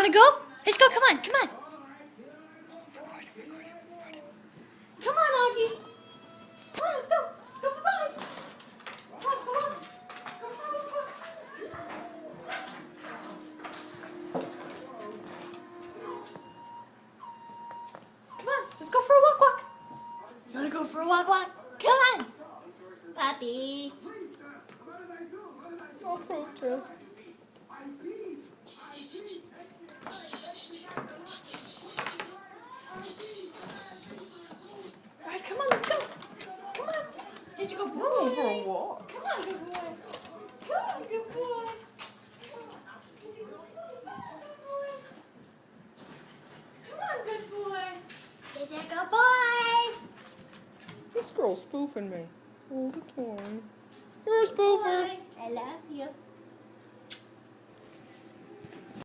want to go? Let's go. Come on. Come on. Come on, Augie. Come on, let's go. Let's go. Bye-bye. Come on, come on. Come on, let's go for a walk. You want to go for a walk? Come on. Puppies. I'll protest. Alright, come on, let's go. Come on. Here you go, boy. Go for a walk. Come on, good boy. Come on, good boy. Come on, good boy. Here's a good boy. This girl's spoofing me all the time. You're a spoofer. I love you.